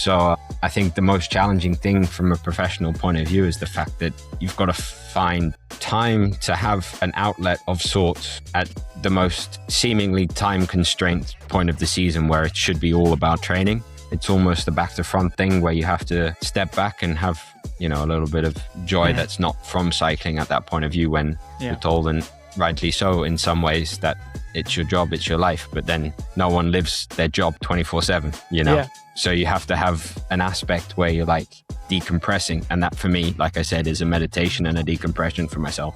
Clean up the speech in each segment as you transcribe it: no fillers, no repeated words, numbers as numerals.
So I think the most challenging thing from a professional point of view is the fact that you've got to find time to have an outlet of sorts at the most seemingly time constrained point of the season where it should be all about training. It's almost a back to front thing where you have to step back and have, a little bit of joy that's not from cycling at that point of view when you're told, and rightly so in some ways, that it's your job, it's your life, but then no one lives their job 24/7, So you have to have an aspect where you're like decompressing. And that for me, like I said, is a meditation and a decompression for myself.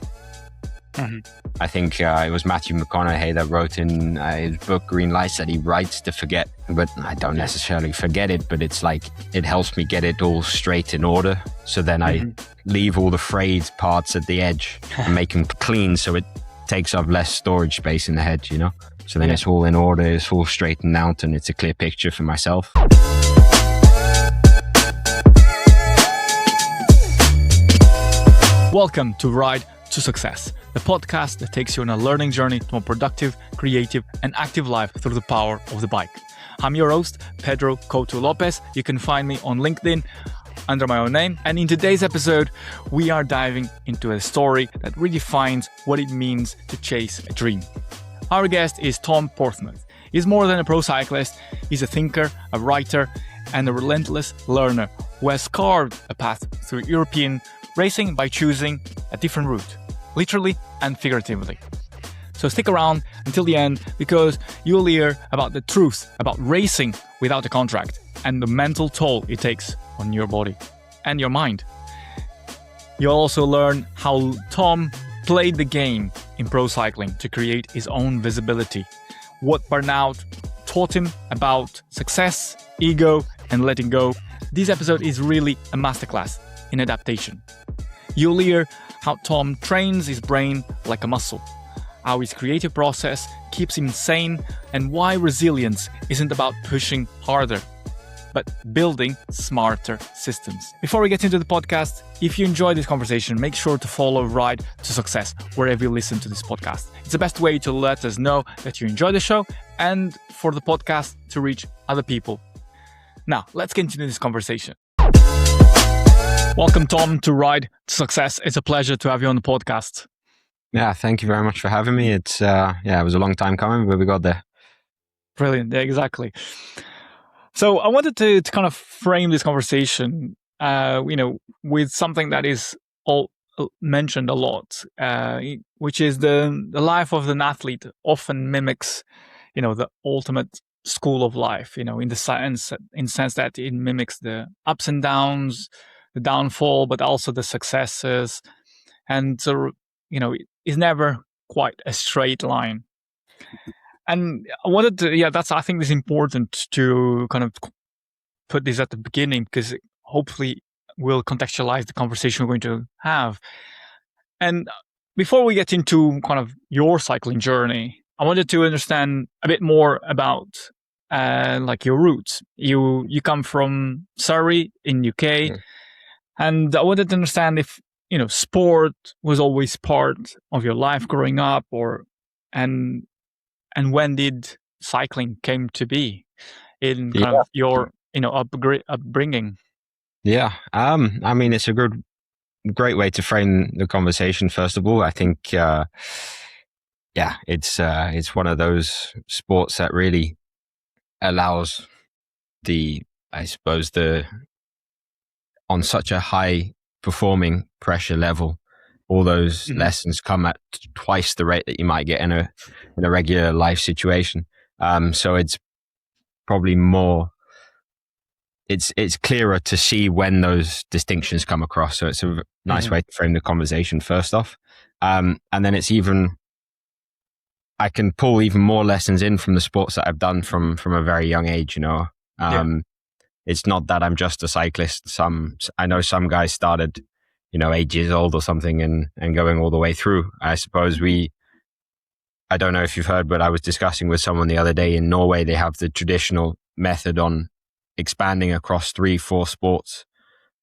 Mm-hmm. I think it was Matthew McConaughey that wrote in his book Green Lights that he writes to forget, but I don't necessarily forget it, but it's like it helps me get it all straight in order. So then I leave all the frayed parts at the edge and make them clean, so it takes up less storage space in the head, So then it's all in order, it's all straightened out, and it's a clear picture for myself. Welcome to Ride to Success, the podcast that takes you on a learning journey to a productive, creative, and active life through the power of the bike. I'm your host, Pedro Couto Lopes. You can find me on LinkedIn under my own name. And in today's episode, we are diving into a story that redefines what it means to chase a dream. Our guest is Tom Portsmouth. He's more than a pro cyclist. He's a thinker, a writer, and a relentless learner who has carved a path through European racing by choosing a different route, literally and figuratively. So stick around until the end, because you'll hear about the truth about racing without a contract and the mental toll it takes on your body and your mind. You'll also learn how Tom played the game in pro cycling to create his own visibility, what burnout taught him about success, ego, and letting go. This episode is really a masterclass in adaptation. You'll hear how Tom trains his brain like a muscle, how his creative process keeps him sane, and why resilience isn't about pushing harder, but building smarter systems. Before we get into the podcast, if you enjoyed this conversation, make sure to follow Ride to Success wherever you listen to this podcast. It's the best way to let us know that you enjoy the show and for the podcast to reach other people. Now, let's continue this conversation. Welcome, Tom, to Ride to Success. It's a pleasure to have you on the podcast. Yeah, thank you very much for having me. It's it was a long time coming, but we got there. Brilliant. Yeah, exactly. So I wanted to kind of frame this conversation, with something that is all mentioned a lot, which is the life of an athlete often mimics, the ultimate school of life, in the sense that it mimics the ups and downs, the downfall, but also the successes. And so, it's never quite a straight line. And I wanted to, I think it's important to kind of put this at the beginning, because hopefully we'll contextualize the conversation we're going to have. And before we get into kind of your cycling journey, I wanted to understand a bit more about your roots. You come from Surrey in UK, and I wanted to understand if sport was always part of your life growing up, and when did cycling came to be in kind of your upbringing? Yeah, it's a great way to frame the conversation. First of all, I think it's one of those sports that really allows on such a high performing pressure level, all those lessons come at twice the rate that you might get in a regular life situation. So it's probably more, it's clearer to see when those distinctions come across. So it's a nice way to frame the conversation first off. And then I can pull even more lessons in from the sports that I've done from a very young age, It's not that I'm just a cyclist. I know some guys started, 8 years old or something and going all the way through. I suppose I don't know if you've heard, but I was discussing with someone the other day in Norway, they have the traditional method on expanding across 3-4 sports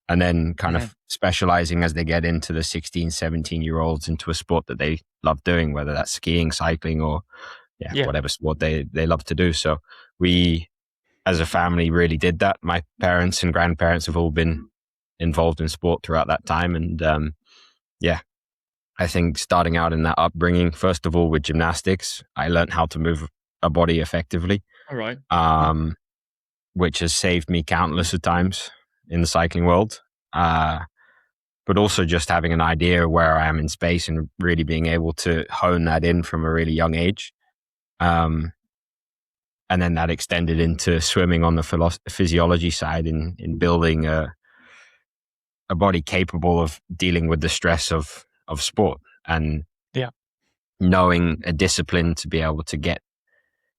and then kind of specializing as they get into the 16, 17-year-olds into a sport that they love doing, whether that's skiing, cycling, or whatever sport they love to do. So we as a family really did that. My parents and grandparents have all been involved in sport throughout that time. And yeah, I think starting out in that upbringing, first of all, with gymnastics, I learned how to move a body effectively, All right. which has saved me countless of times in the cycling world. But also just having an idea of where I am in space and really being able to hone that in from a really young age. And then that extended into swimming on the physiology side in building a body capable of dealing with the stress of sport, and Yeah. knowing a discipline to be able to get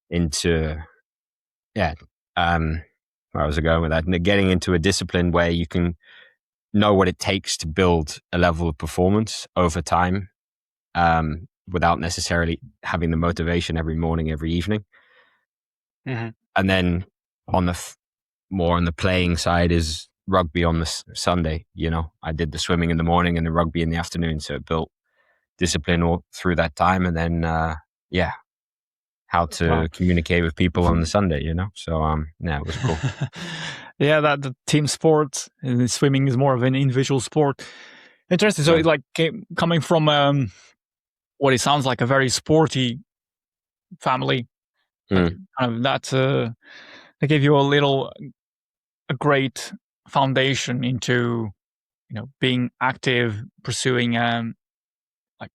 into, where was I going with that? Getting into a discipline where you can know what it takes to build a level of performance over time, without necessarily having the motivation every morning, every evening. Mm-hmm. And then on the more on the playing side is rugby on the Sunday. I did the swimming in the morning and the rugby in the afternoon, so it built discipline all through that time. And then how to Wow. communicate with people on the Sunday. So it was cool. Yeah, that the team sport, and swimming is more of an individual sport. Interesting. So, like coming from what it sounds like a very sporty family, like kind of that they gave you a great foundation into being active, pursuing like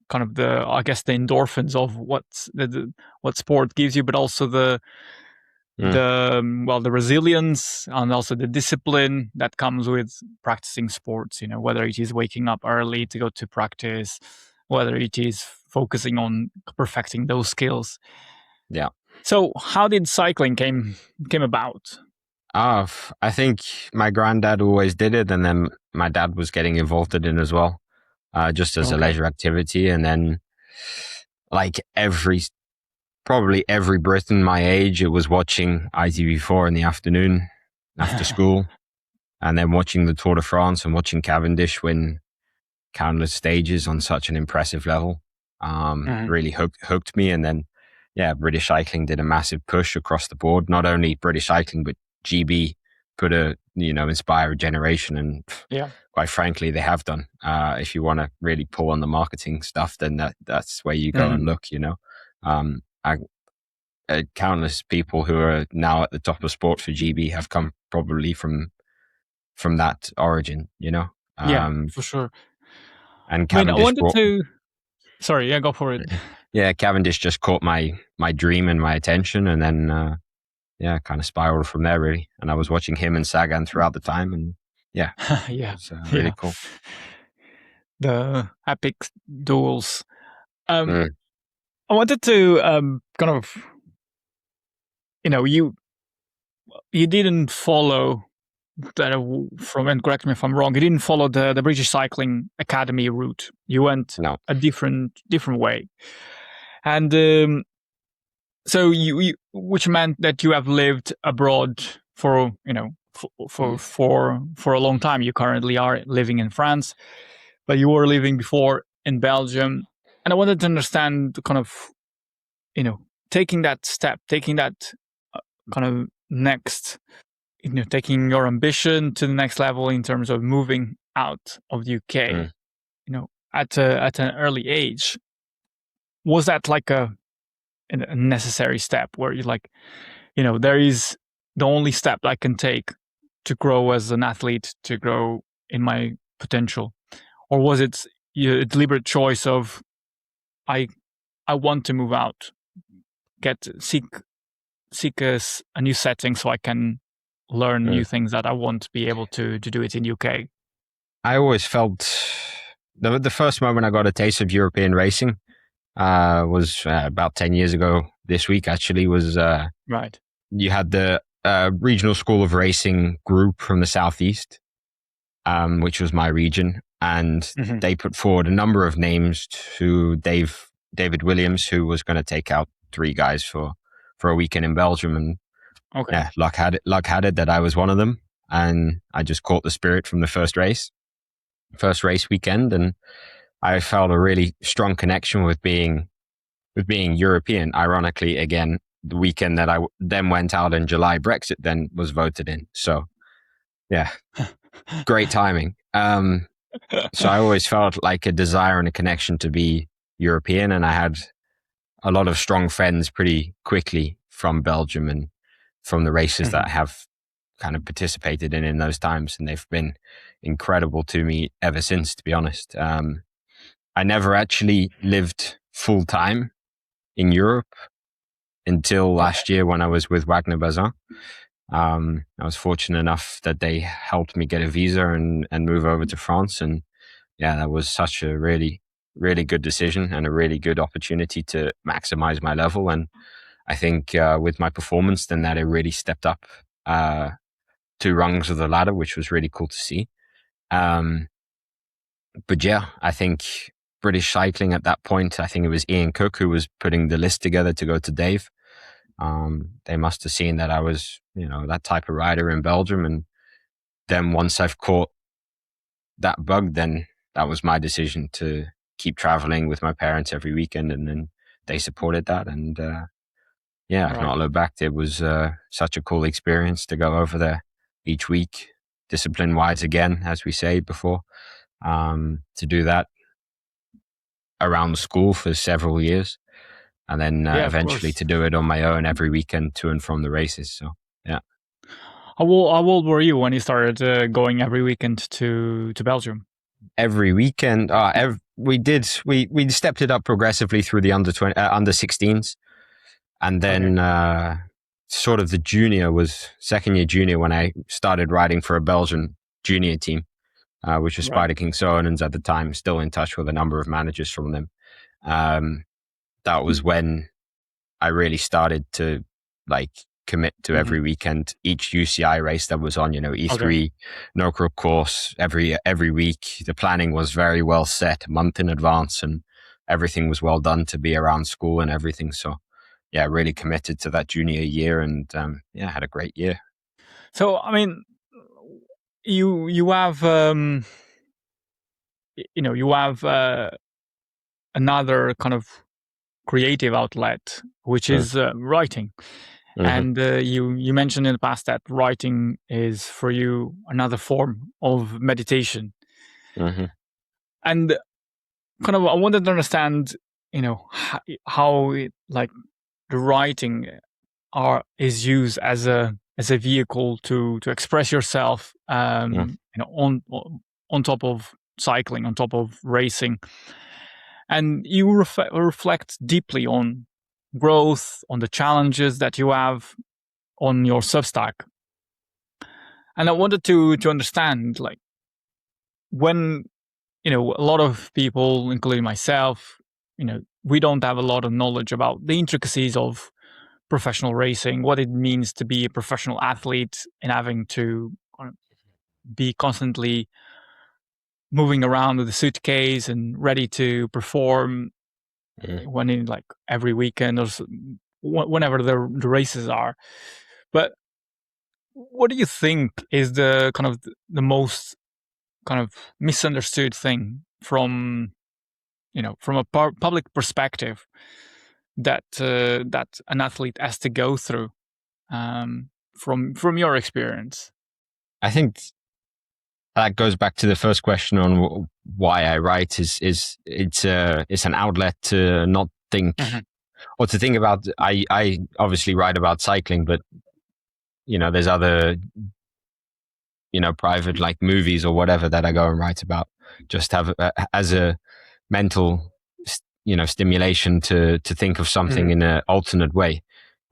kind of I guess the endorphins of what sport gives you, but also the resilience and also the discipline that comes with practicing sports, whether it is waking up early to go to practice, whether it is focusing on perfecting those skills. Yeah. So how did cycling came about? I think my granddad always did it, and then my dad was getting involved in it as well, just as a leisure activity. And then like probably every Briton my age, it was watching ITV4 in the afternoon after school, and then watching the Tour de France and watching Cavendish win countless stages on such an impressive level. Really hooked me. And then, British cycling did a massive push across the board. Not only British cycling, but GB put inspire a generation. And quite frankly, they have done. If you want to really pull on the marketing stuff, then that's where you go and look, countless people who are now at the top of sport for GB have come probably from that origin, for sure. And Cavendish I wanted to. Sorry, go for it. Yeah, Cavendish just caught my dream and my attention, and then kind of spiraled from there really. And I was watching him and Sagan throughout the time, and it's really cool. The epic duels. I wanted to kind of, you didn't follow that from, and correct me if I'm wrong, you didn't follow the British Cycling Academy route. You went a different way, and so you which meant that you have lived abroad for for a long time. You currently are living in France, but you were living before in Belgium, and I wanted to understand kind of taking that step, taking that kind of next, taking your ambition to the next level in terms of moving out of the UK, at an early age. Was that like a necessary step where you're like, there is the only step I can take to grow as an athlete, to grow in my potential? Or was it a deliberate choice of, I want to move out, seek a new setting so I can learn new things that I won't be able to do it in UK? I always felt the first moment I got a taste of European racing was about 10 years ago this week, actually, was right. You had the Regional School of Racing group from the Southeast, which was my region, and they put forward a number of names to David Williams, who was going to take out 3 guys for a weekend in Belgium. And luck had it that I was one of them, and I just caught the spirit from the first race weekend, and I felt a really strong connection with being European. Ironically, again, the weekend that then went out in July, Brexit then was voted in. So yeah, great timing. So I always felt like a desire and a connection to be European, and I had a lot of strong friends pretty quickly from Belgium and from the races that I have kind of participated in those times, and they've been incredible to me ever since, to be honest. I never actually lived full time in Europe until last year when I was with Wagner Bazin. I was fortunate enough that they helped me get a visa and move over to France. And yeah, that was such a really, really good decision and a really good opportunity to maximize my level. And I think with my performance, then that it really stepped up 2 rungs of the ladder, which was really cool to see. But yeah, I think British cycling at that point, I think it was Ian Cook who was putting the list together to go to Dave. They must have seen that I was, that type of rider in Belgium. And then once I've caught that bug, then that was my decision to keep traveling with my parents every weekend. And then they supported that. And I've not looked back. It was such a cool experience to go over there each week, discipline-wise again, as we say before, to do that around the school for several years. And then eventually to do it on my own every weekend to and from the races. So, yeah. How old were you when you started going every weekend to Belgium? Every weekend, we stepped it up progressively through the under 16s. And then sort of the junior was second year junior when I started riding for a Belgian junior team, which was Spider King Soenens at the time, still in touch with a number of managers from them. That was when I really started to commit to every weekend, each UCI race that was on, E3, no-crook course every week. The planning was very well set, a month in advance, and everything was well done to be around school and everything. So yeah, really committed to that junior year and had a great year. So, I mean, you have, another kind of creative outlet, which is writing. And you mentioned in the past that writing is for you another form of meditation. And kind of, I wanted to understand, how the writing is used as a vehicle to express yourself, on top of cycling, on top of racing. And you reflect deeply on growth, on the challenges that you have on your Substack. And I wanted to understand, when, a lot of people, including myself, we don't have a lot of knowledge about the intricacies of professional racing, what it means to be a professional athlete and having to be constantly moving around with a suitcase and ready to perform when in every weekend or whenever the races are. But what do you think is the kind of the most kind of misunderstood thing from a public perspective that an athlete has to go through, from your experience? I think that goes back to the first question on why I write. Is it's an outlet to not think or to think about. I obviously write about cycling, but there's other private movies or whatever that I go and write about. Just have as a mental stimulation to think of something in an alternate way,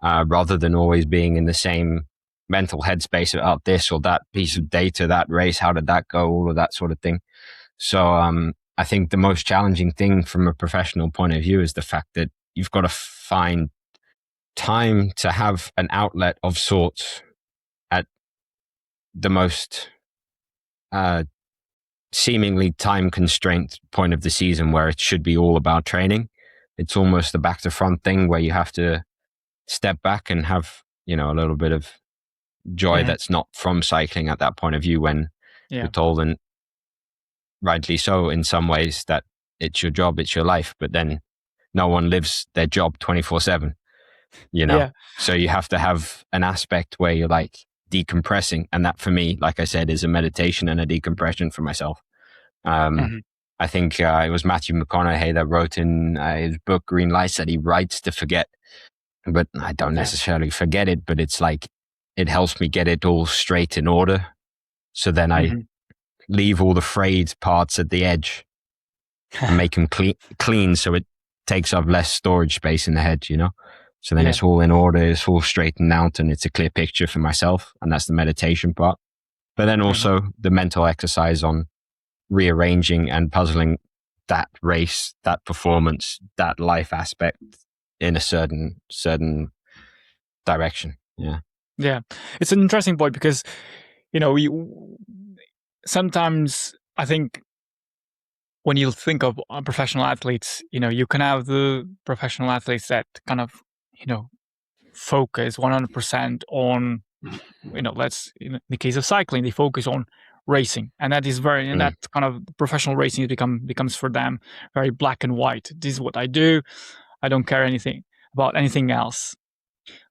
rather than always being in the same mental headspace about this or that piece of data, that race, how did that go, all of that sort of thing. So I think the most challenging thing from a professional point of view is the fact that you've got to find time to have an outlet of sorts at the most seemingly time constraint point of the season, where it should be all about training. It's almost a back to front thing where you have to step back and have a little bit of joy that's not from cycling at that point of view, when you're told, and rightly so in some ways, that it's your job, it's your life, but then no one lives their job 24/7. you know? Yeah. So you have to have an aspect where you're like decompressing. And that for me, like I said, is a meditation and a decompression for myself. Mm-hmm. I think it was Matthew McConaughey that wrote in his book Green Lights that he writes to forget, but I don't necessarily forget it, but it's like it helps me get it all straight in order. So then I leave all the frayed parts at the edge and make them clean so it takes up less storage space in the head, you know? So then it's all in order, it's all straightened out, and it's a clear picture for myself. And that's the meditation part. But then also the mental exercise on rearranging and puzzling that race, that performance, that life aspect in a certain direction. Yeah. It's an interesting point because, sometimes I think when you think of professional athletes, you can have the professional athletes that kind of, focus 100% on, let's, in the case of cycling, they focus on racing, and that is and that kind of professional racing becomes for them very black and white. This is what I do. I don't care anything about anything else.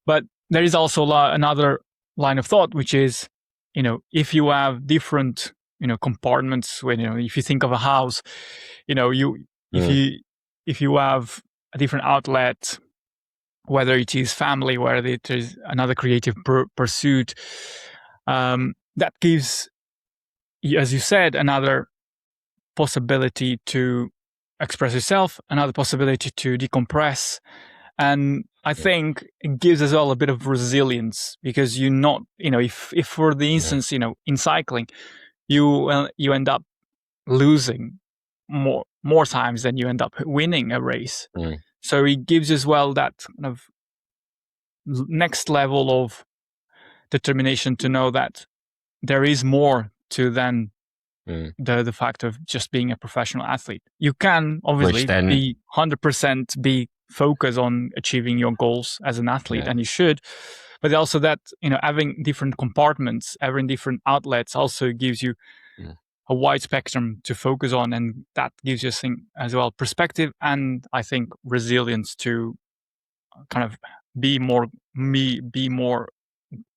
But there is also another line of thought, which is, if you have different, compartments, when, if you think of a house, if you have a different outlet, whether it is family, whether it is another creative pursuit, that gives, as you said, another possibility to express yourself, another possibility to decompress. And I think it gives as well a bit of resilience, because you're not, if for the instance, in cycling, you end up losing more times than you end up winning a race. So it gives as well that kind of next level of determination to know that there is more to than the fact of just being a professional athlete. You can obviously be 100% be focused on achieving your goals as an athlete, and you should. But also that, having different compartments, having different outlets also gives you a wide spectrum to focus on, and that gives you as well perspective, and I think resilience to kind of be more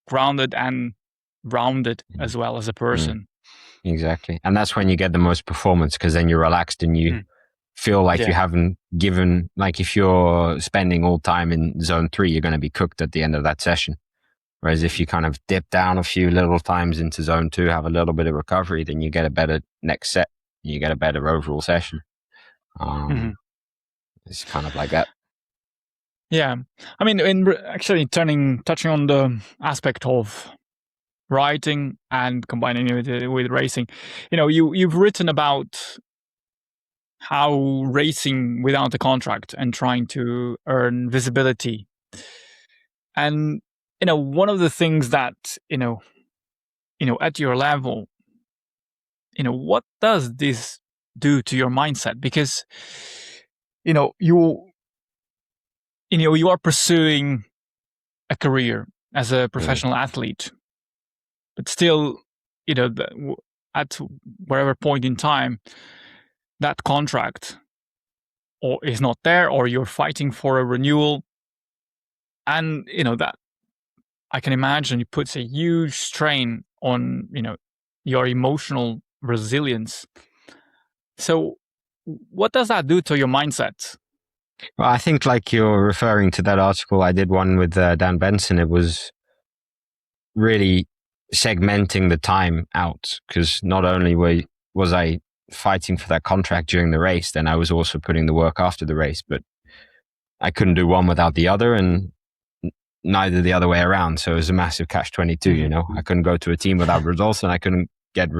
grounded and rounded as well as a person. Exactly. And that's when you get the most performance, because then you're relaxed and you feel like you haven't given, like if you're spending all time in zone 3, you're going to be cooked at the end of that session. Whereas if you kind of dip down a few little times into zone 2, have a little bit of recovery, then you get a better next set. You get a better overall session. It's kind of like that. Yeah. I mean, actually touching on the aspect of writing and combining it with racing, you've written about how racing without a contract and trying to earn visibility. And, one of the things that, at your level, what does this do to your mindset? Because, you are pursuing a career as a professional athlete, but still, at whatever point in time, that contract or is not there, or you're fighting for a renewal. And, that I can imagine it puts a huge strain on, your emotional resilience. So what does that do to your mindset? Well, I think like you're referring to that article, I did one with Dan Benson. It was really segmenting the time out, because not only was I fighting for that contract during the race, then I was also putting the work after the race, but I couldn't do one without the other, and neither the other way around. So it was a massive catch-22, I couldn't go to a team without results, and I couldn't get,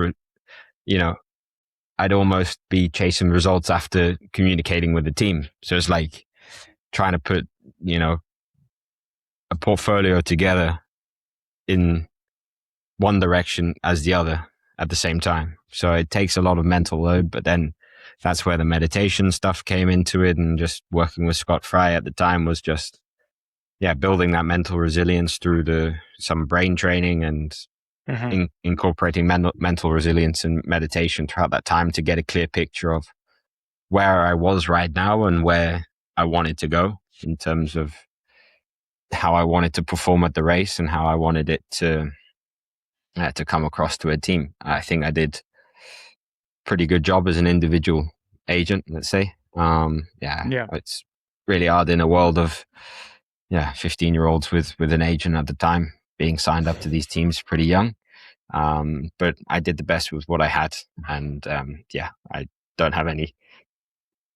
I'd almost be chasing results after communicating with the team. So it's like trying to put, a portfolio together in one direction as the other at the same time. So it takes a lot of mental load, but then that's where the meditation stuff came into it, and just working with Scott Fry at the time was just, building that mental resilience through some brain training and incorporating mental resilience and meditation throughout that time to get a clear picture of where I was right now and where I wanted to go in terms of how I wanted to perform at the race and how I wanted it to come across to a team. I think I did pretty good job as an individual agent, let's say. Yeah. It's really hard in a world of 15-year-olds with an agent at the time, being signed up to these teams pretty young. But I did the best with what I had, and I don't have any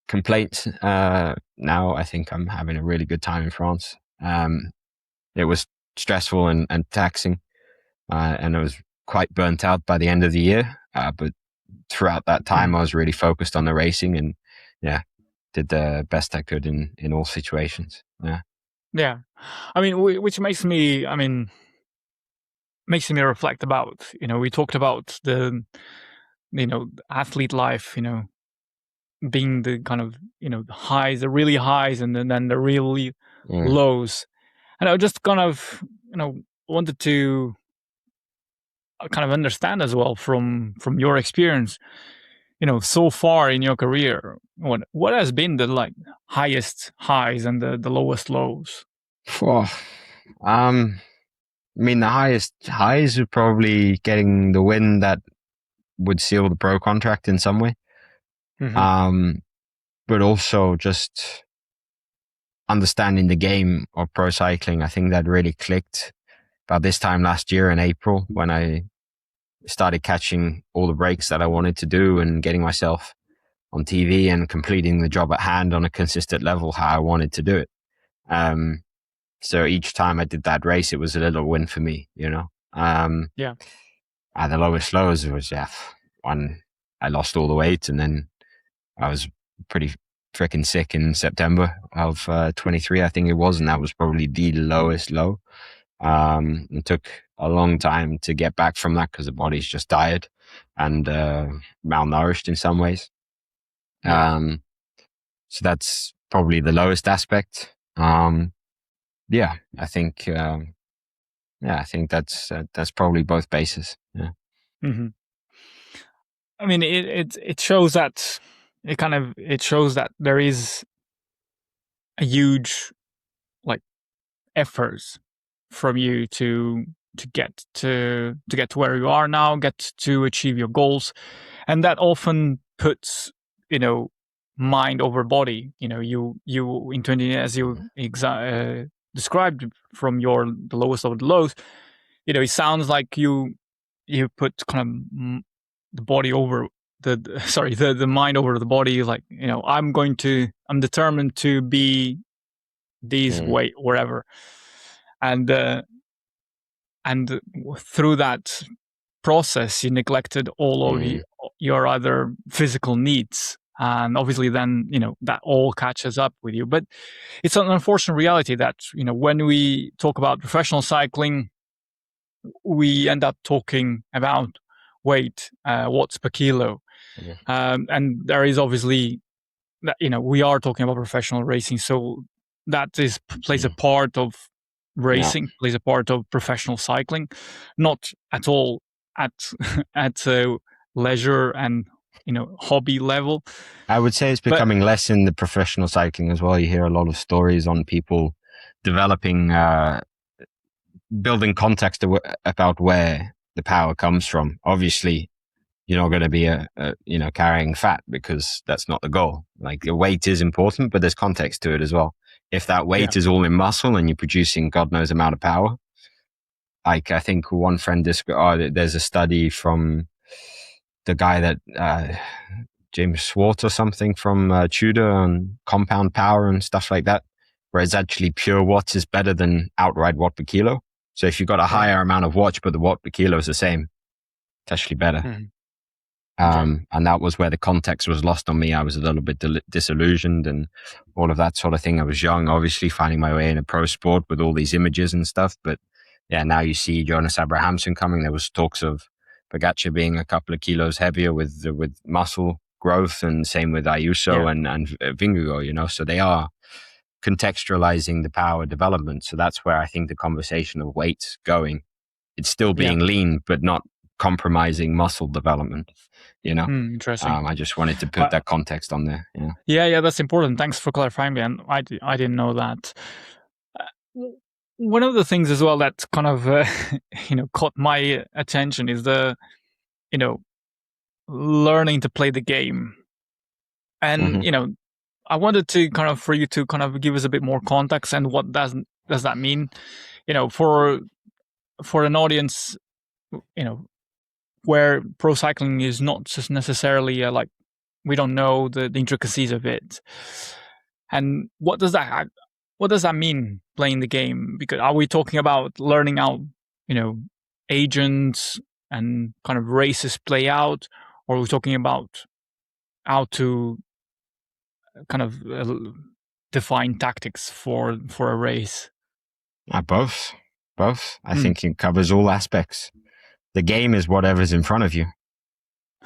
complaints now. I think I'm having a really good time in France. It was stressful and taxing, and I was quite burnt out by the end of the year. But throughout that time, I was really focused on the racing, and did the best I could in all situations. Yeah. I mean, which makes me reflect about, we talked about the, athlete life, being the kind of, highs, the really highs, and then the really lows. And I just kind of, wanted to kind of understand as well from your experience, so far in your career, what has been the like highest highs and the lowest lows? I mean, the highest highs are probably getting the win that would seal the pro contract in some way. But also just understanding the game of pro cycling. I think that really clicked about this time last year in April, when I started catching all the breaks that I wanted to do and getting myself on TV and completing the job at hand on a consistent level, how I wanted to do it. So each time I did that race, it was a little win for me, At the lowest lows, it was, when I lost all the weight, and then I was pretty freaking sick in September of 23, I think it was, and that was probably the lowest low. It took a long time to get back from that because the body's just tired and malnourished in some ways. So that's probably the lowest aspect. I think I think that's probably both bases. I mean, it shows that it shows that there is a huge like efforts from you to get to where you are now, get to achieve your goals, and that often puts mind over body. You in 20, as you described from the lowest of the lows, it sounds like you put kind of the body over the mind over the body. Like, I'm determined to be this way wherever, and through that process you neglected all of your other physical needs, and obviously then that all catches up with you. But it's an unfortunate reality that when we talk about professional cycling, we end up talking about weight, watts per kilo, and there is obviously that we are talking about professional racing, so that plays a part of racing, plays a part of professional cycling, not at all at a leisure and hobby level. I would say it's becoming less in the professional cycling as well. You hear a lot of stories on people developing, building context about where the power comes from. Obviously, you're not going to be carrying fat, because that's not the goal. Like, the weight is important, but there's context to it as well. If that weight is all in muscle and you're producing God knows amount of power, like, I think one friend there's a study from the guy that James Swart or something from Tudor on compound power and stuff like that, where it's actually pure watts is better than outright watt per kilo. So if you've got a higher amount of watts, but the watt per kilo is the same, it's actually better. And that was where the context was lost on me. I was a little bit disillusioned and all of that sort of thing. I was young, obviously, finding my way in a pro sport with all these images and stuff. But now you see Jonas Abrahamsson coming. There was talks of Pogacar being a couple of kilos heavier with muscle growth, and same with Ayuso and Vingegaard, so they are contextualizing the power development. So that's where I think the conversation of weight's going. It's still being lean, but not compromising muscle development. Interesting. I just wanted to put that context on there. Yeah, that's important. Thanks for clarifying me, and I didn't know that. one of the things as well that kind of caught my attention is the learning to play the game. And I wanted to kind of for you to kind of give us a bit more context and what does that mean, for an audience, where pro cycling is not just necessarily like we don't know the intricacies of it. And what does that mean, playing the game? Because are we talking about learning out, agents and kind of races play out, or are we talking about how to kind of define tactics for a race? Both. I think it covers all aspects. The game is whatever's in front of you,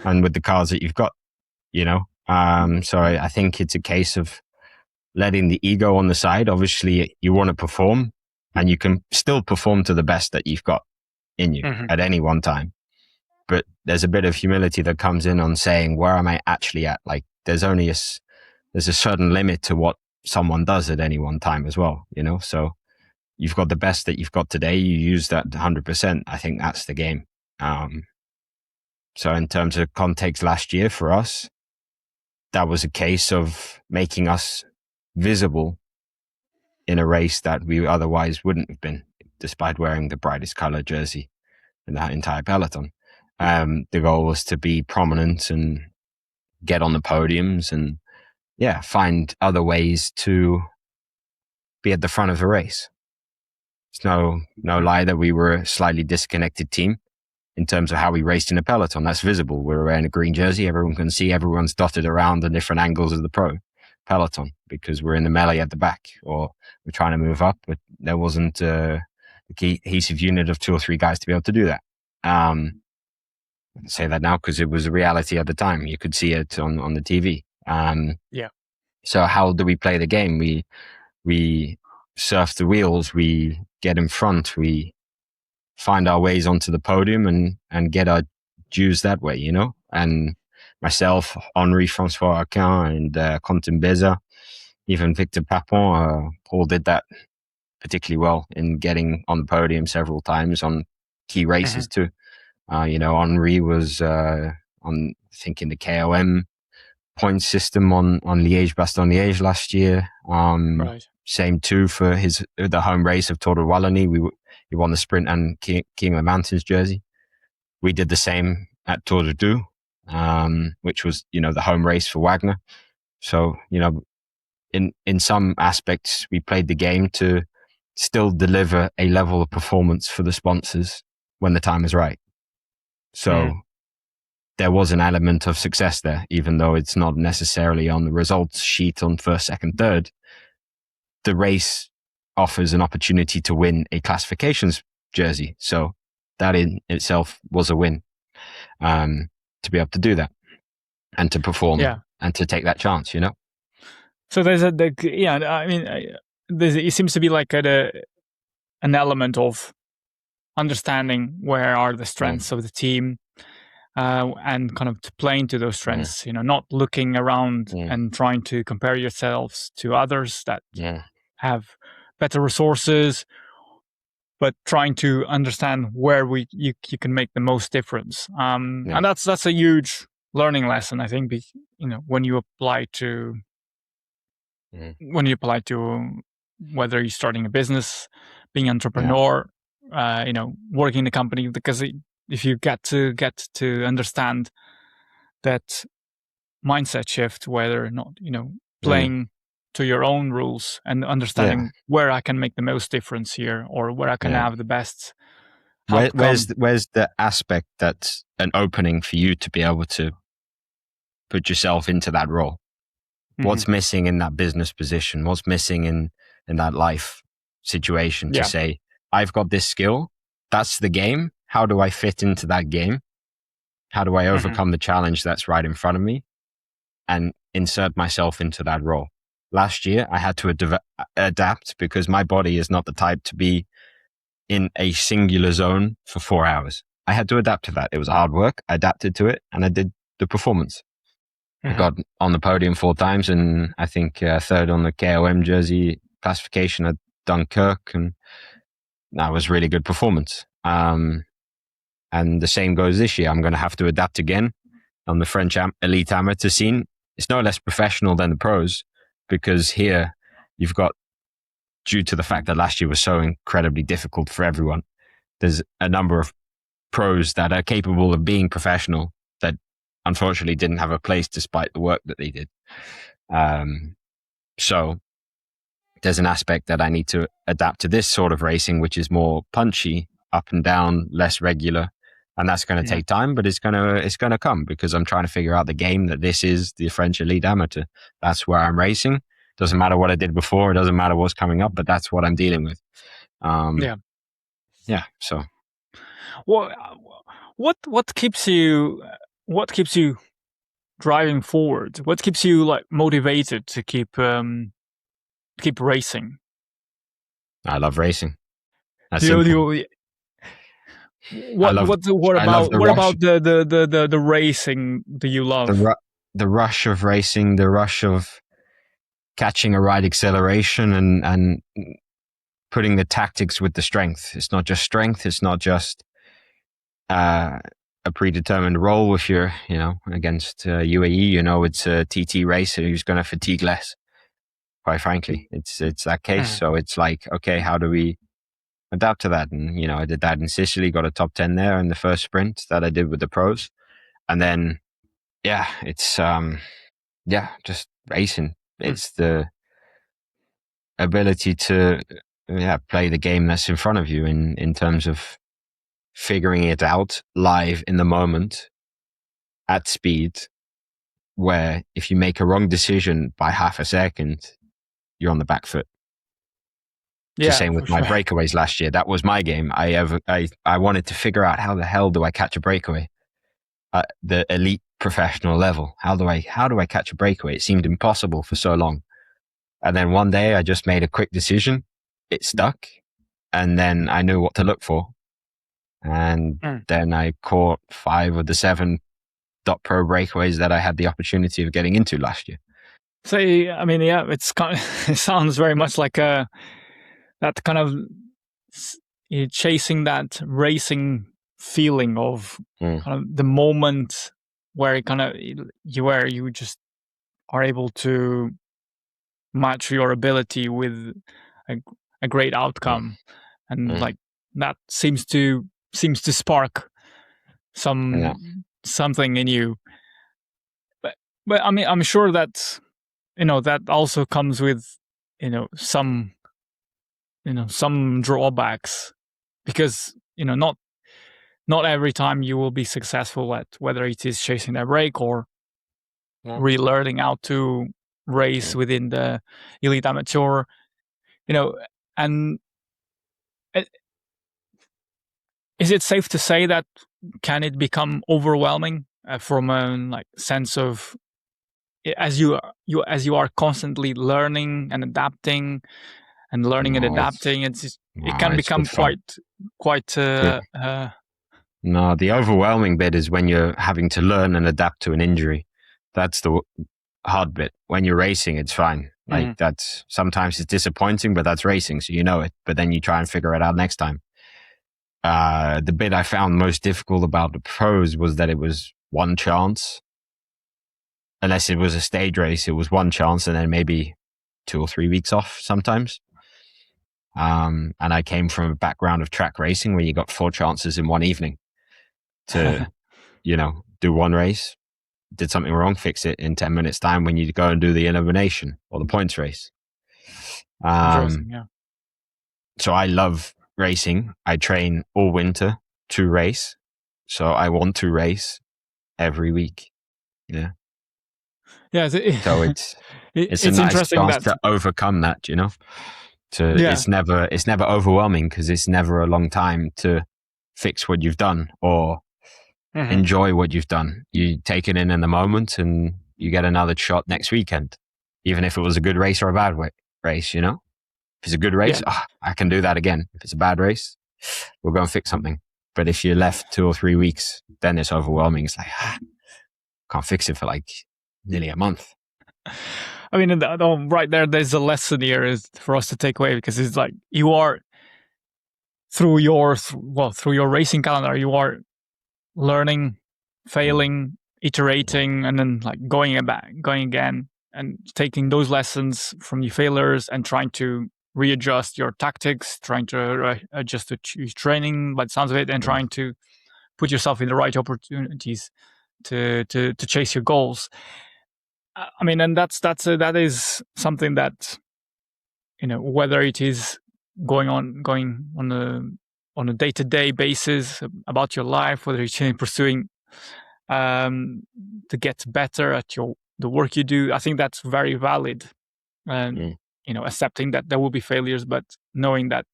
and with the cards that you've got, So I think it's a case of letting the ego on the side. Obviously, you want to perform, and you can still perform to the best that you've got in you at any one time. But there's a bit of humility that comes in on saying, where am I actually at? Like, there's a certain limit to what someone does at any one time as well, So you've got the best that you've got today. You use that 100%. I think that's the game. So in terms of context last year for us, that was a case of making us visible in a race that we otherwise wouldn't have been, despite wearing the brightest color jersey in that entire peloton. The goal was to be prominent and get on the podiums and find other ways to be at the front of the race. It's no lie that we were a slightly disconnected team in terms of how we raced in a peloton. That's visible. We're wearing a green jersey. Everyone can see everyone's dotted around the different angles of the pro peloton because we're in the melee at the back, or we're trying to move up, but there wasn't a cohesive unit of 2 or 3 guys to be able to do that. I say that now because it was a reality at the time. You could see it on the TV. So how do we play the game? We surf the wheels. We get in front. We find our ways onto the podium and get our dues that way, And myself, Henri Francois Arquin, and Quentin Beza, even Victor Papon, all did that particularly well in getting on the podium several times on key races too. Henri was on, I think, in the KOM point system on Liège-Bastogne-Liège last year. Right. Same too for the home race of Tour de Wallonie. He won the sprint and King of the Mountains jersey. We did the same at Tour de Deux, which was, the home race for Wagner. So, in some aspects, we played the game to still deliver a level of performance for the sponsors when the time is right. So there was an element of success there, even though it's not necessarily on the results sheet on first, second, third. The race offers an opportunity to win a classifications jersey. So that in itself was a win, to be able to do that and to perform and to take that chance, So there's it seems to be like an element of understanding where are the strengths of the team, and kind of playing to those strengths, not looking around and trying to compare yourselves to others that have better resources, but trying to understand where you can make the most difference. And that's a huge learning lesson, I think, when you apply to whether you're starting a business, being an entrepreneur, working in a company, because if you get to understand that mindset shift, whether or not, playing to your own rules and understanding where I can make the most difference here, or where I can have the best outcome. Where's the aspect that's an opening for you to be able to put yourself into that role? What's missing in that business position? What's missing in that life situation to say, I've got this skill, that's the game. How do I fit into that game? How do I overcome the challenge that's right in front of me and insert myself into that role? Last year, I had to adapt because my body is not the type to be in a singular zone for 4 hours. I had to adapt to that. It was hard work. I adapted to it and I did the performance. I got on the podium 4 times and I think third on the KOM jersey classification at Dunkirk, and that was really good performance. And the same goes this year. I'm going to have to adapt again on the French elite amateur scene. It's no less professional than the pros, because here you've got, due to the fact that last year was so incredibly difficult for everyone, there's a number of pros that are capable of being professional that unfortunately didn't have a place despite the work that they did. So there's an aspect that I need to adapt to this sort of racing, which is more punchy, up and down, less regular. And that's going to take time, but it's going to come, because I'm trying to figure out the game that this is, the French elite amateur. That's where I'm racing. Doesn't matter what I did before. It doesn't matter what's coming up, but that's what I'm dealing with. So what keeps you driving forward? What keeps you like motivated to keep racing? I love racing. That's What about the racing do you love? The rush of racing, the rush of catching a right acceleration and putting the tactics with the strength. It's not just strength. It's not just a predetermined role. If you're, against UAE, it's a TT racer who's going to fatigue less. Quite frankly, it's that case. So it's like, okay, how do we adapt to that? And, I did that in Sicily, got a top 10 there in the first sprint that I did with the pros. And then, it's, just racing. It's the ability to play the game that's in front of you in terms of figuring it out live in the moment at speed, where if you make a wrong decision by half a second, you're on the back foot. The same with my breakaways last year. That was my game. I wanted to figure out, how the hell do I catch a breakaway at the elite professional level? How do I catch a breakaway? It seemed impossible for so long. And then one day I just made a quick decision. It stuck. And then I knew what to look for. And then I caught 5 of the 7 .pro breakaways that I had the opportunity of getting into last year. So, I mean, it's kind of, it sounds very much like that kind of chasing that racing feeling of kind of the moment where you just are able to match your ability with a great outcome, and like that seems to spark something in you. But I mean, I'm sure that that also comes with some drawbacks, because not every time you will be successful at whether it is chasing that break or relearning how to race within the elite amateur, and is it safe to say that can it become overwhelming from a sense of, as you are constantly learning and adapting and learning and adapting, it can become quite no, the overwhelming bit is when you're having to learn and adapt to an injury. That's the hard bit. When you're racing, it's fine. Like that's, sometimes it's disappointing, but that's racing, so you know it. But then you try and figure it out next time. The bit I found most difficult about the pros was that it was one chance. Unless it was a stage race, it was one chance, and then maybe 2 or 3 weeks off sometimes. And I came from a background of track racing where you got 4 chances in one evening to, do one race. Did something wrong, fix it in 10 minutes time when you go and do the elimination or the points race. So I love racing. I train all winter to race. So I want to race every week. Yeah. Yeah. So it's a nice chance to overcome that, It's never overwhelming, because it's never a long time to fix what you've done or enjoy what you've done. You take it in the moment, and you get another shot next weekend, even if it was a good race or a bad race. If it's a good race, I can do that again. If it's a bad race, we'll go and fix something. But if you're left 2 or 3 weeks, then it's overwhelming. It's like, can't fix it for nearly a month. I mean, right there's a lesson here is for us to take away, because it's like you are through your racing calendar, you are learning, failing, iterating, and then like going again, and taking those lessons from your failures and trying to readjust your tactics, trying to adjust to training, by the sounds of it, and trying to put yourself in the right opportunities to chase your goals. I mean, and that is something that, whether it is going on a day-to-day basis about your life, whether it's pursuing to get better at the work you do, I think that's very valid. And accepting that there will be failures, but knowing that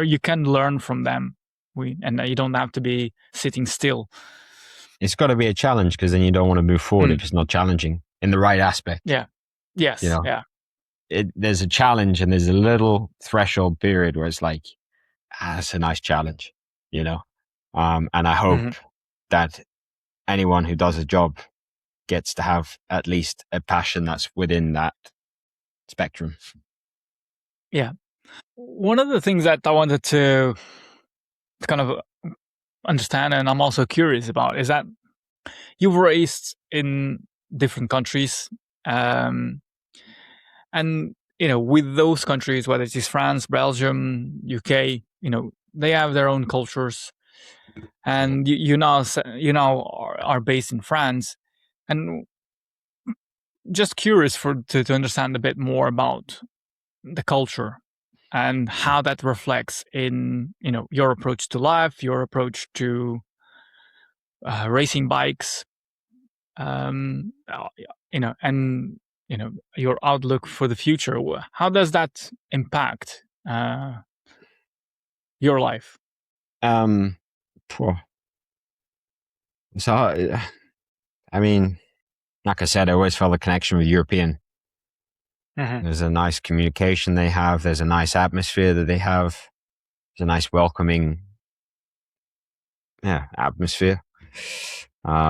you can learn from them, and you don't have to be sitting still. It's got to be a challenge, because then you don't want to move forward if it's not challenging in the right aspect. Yeah. Yes. Yeah. There's a challenge, and there's a little threshold period where it's like, it's a nice challenge, and I hope that anyone who does a job gets to have at least a passion that's within that spectrum. Yeah. One of the things that I wanted to kind of understand, and I'm also curious about, is that you've raced in different countries, and with those countries, whether it is France, Belgium, UK, they have their own cultures, and you now are based in France, and just curious to understand a bit more about the culture and how that reflects in your approach to life, your approach to racing bikes, and your outlook for the future. How does that impact your life? So, I mean, like I said, I always felt a connection with European. There's a nice communication they have. There's a nice atmosphere that they have. There's a nice welcoming atmosphere,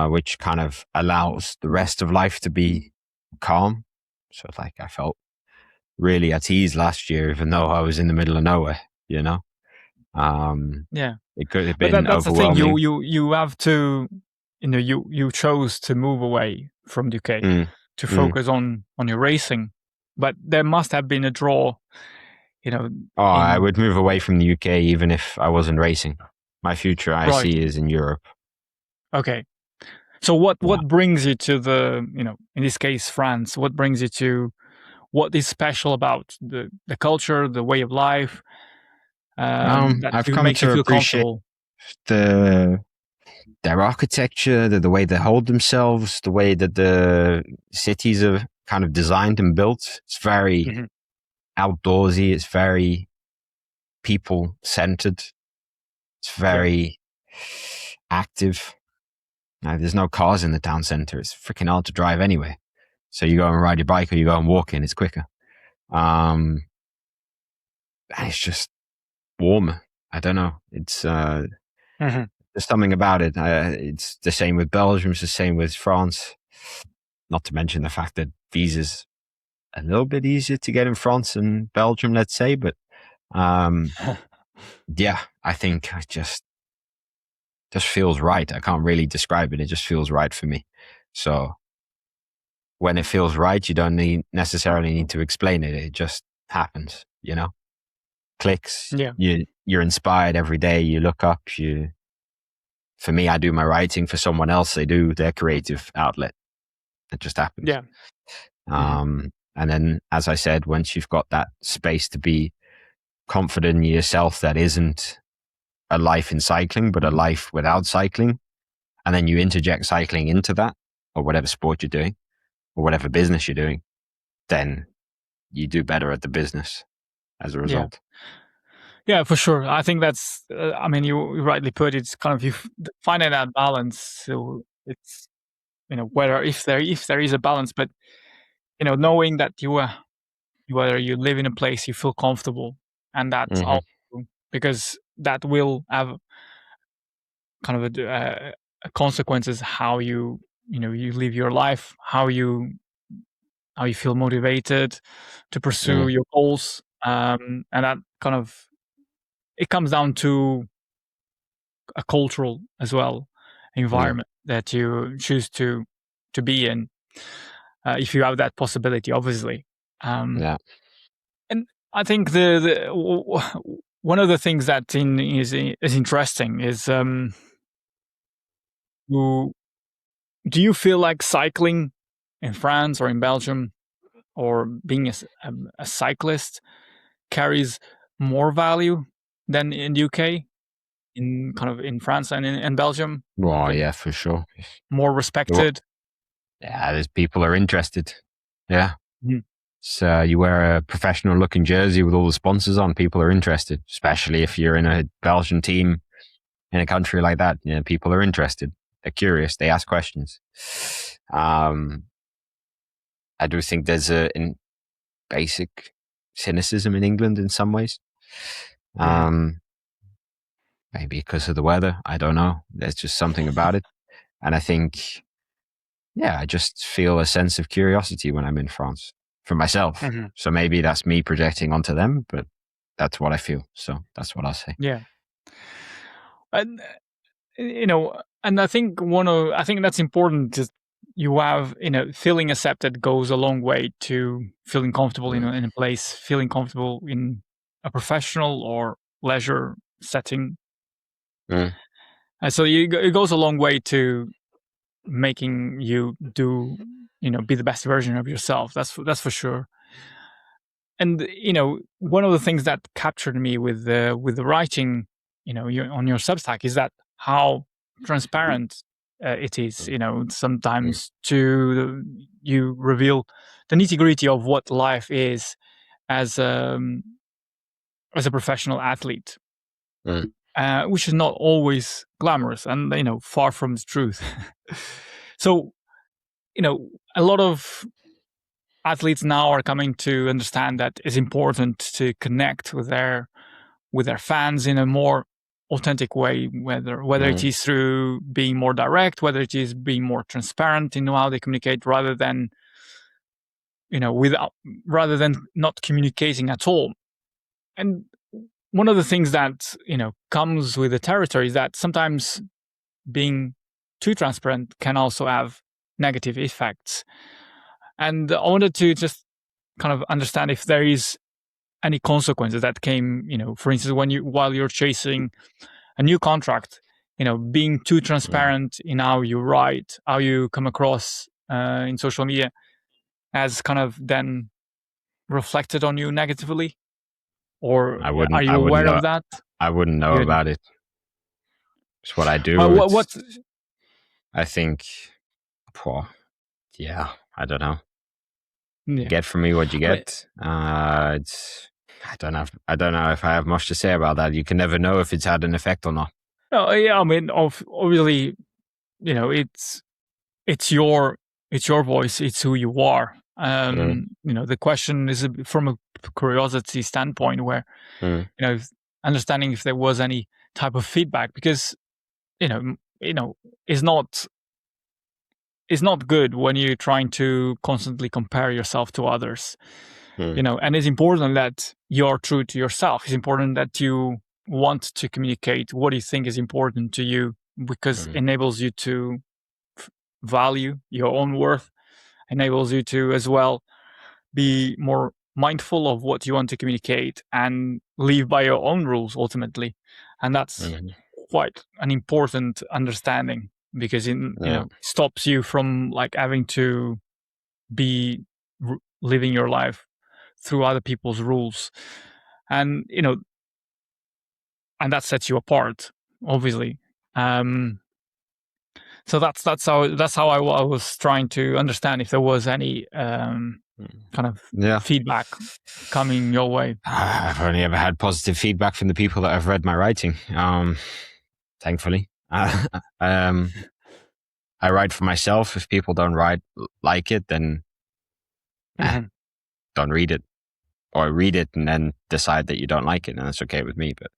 which kind of allows the rest of life to be calm. So like I felt really at ease last year, even though I was in the middle of nowhere, Yeah. It could have been that's overwhelming. The thing. You have to, you chose to move away from the UK to focus on your racing, but there must have been a draw, I would move away from the UK even if I wasn't racing. My future I see is in Europe. Okay. So what brings you to the, in this case, France? What brings you to, what is special about the culture, the way of life, that I've come makes to you feel appreciate comfortable? Their architecture, the way they hold themselves, the way that the cities are kind of designed and built. It's very outdoorsy. It's very people-centered. It's very active. Now, there's no cars in the town center. It's freaking hard to drive anyway. So you go and ride your bike, or you go and walk in. It's quicker. And it's just warmer. I don't know. It's there's something about it. It's the same with Belgium. It's the same with France. Not to mention the fact that visas a little bit easier to get in France and Belgium, let's say. But yeah, I think it just feels right. I can't really describe it. It just feels right for me. So when it feels right, you don't necessarily need to explain it. It just happens, clicks. Yeah. You're inspired every day. You look up. For me, I do my writing. For someone else, they do their creative outlet. It just happens. Yeah. And then, as I said, once you've got that space to be confident in yourself, that isn't a life in cycling, but a life without cycling. And then you interject cycling into that, or whatever sport you're doing, or whatever business you're doing, then you do better at the business as a result. Yeah, for sure. I think that's, you rightly put it, it's kind of, you finding that balance. So it's, whether, if there is a balance, but, knowing that whether you live in a place you feel comfortable, and that's all, because that will have kind of a consequences how you live your life, how you feel motivated to pursue your goals, and that kind of it comes down to a cultural as well environment that you choose to be in, if you have that possibility, obviously. Yeah. And I think one of the things that is interesting is, do you feel like cycling in France or in Belgium, or being a cyclist, carries more value than in the UK, in kind of in France and in Belgium? Well, Like, yeah, for sure. more respected? Yeah, there's people are interested. Yeah. Mhm. So you wear a professional looking jersey with all the sponsors on, people are interested, especially if you're in a Belgian team in a country like that. You know, people are interested. They're curious. They ask questions. I do think there's in basic cynicism in England in some ways. Maybe because of the weather. I don't know. There's just something about it. And I think, yeah, I just feel a sense of curiosity when I'm in France for myself. Mhm. So maybe that's me projecting onto them, but that's what I feel. So that's what I'll say. Yeah. And and I think I think that's important. Just, you have, feeling accepted goes a long way to feeling comfortable Mm, in a place, feeling comfortable in a professional or leisure setting. mm, And so it goes a long way to making you be the best version of yourself. That's for sure. And one of the things that captured me with the writing, on your Substack, is that how transparent it is. mm, mm, Sometimes you reveal the nitty gritty of what life is as as a professional athlete, mm, which is not always glamorous and far from the truth. So a lot of athletes now are coming to understand that it's important to connect with their fans in a more authentic way, whether it mm, is through being more direct, whether it is being more transparent in how they communicate, rather than without rather than not communicating at all. And one of the things that comes with the territory is that sometimes being too transparent can also have negative effects. And I wanted to just kind of understand if there is any consequences that came, for instance, while you're chasing a new contract, being too mm. transparent in how you write, how you come across in social media, has kind of then reflected on you negatively, or I wouldn't, are you I wouldn't aware know. of that? I wouldn't know Good. about it. It's what I do. What? I think, well, yeah, I don't know. You Yeah. get from me what you I mean, get. I don't know if I have much to say about that. You can never know if it's had an effect or not. no, yeah. I mean, obviously, it's your voice. It's who you are. Mm, The question is from a curiosity standpoint, where mm, understanding if there was any type of feedback, because is not good when you're trying to constantly compare yourself to others. mm, And it's important that you're true to yourself. It's important that you want to communicate what you think is important to you, because it mm, enables you to value your own worth, enables you to as well be more mindful of what you want to communicate and live by your own rules ultimately. And that's mm, quite an important understanding, because yeah, stops you from like having to be living your life through other people's rules. And and that sets you apart, obviously. So that's how I was trying to understand if there was any mm. kind of Yeah. feedback coming your way. I've only ever had positive feedback from the people that have read my writing. Thankfully, I write for myself. If people don't like it, then Mhm. don't read it, or read it and then decide that you don't like it, and that's okay with me. But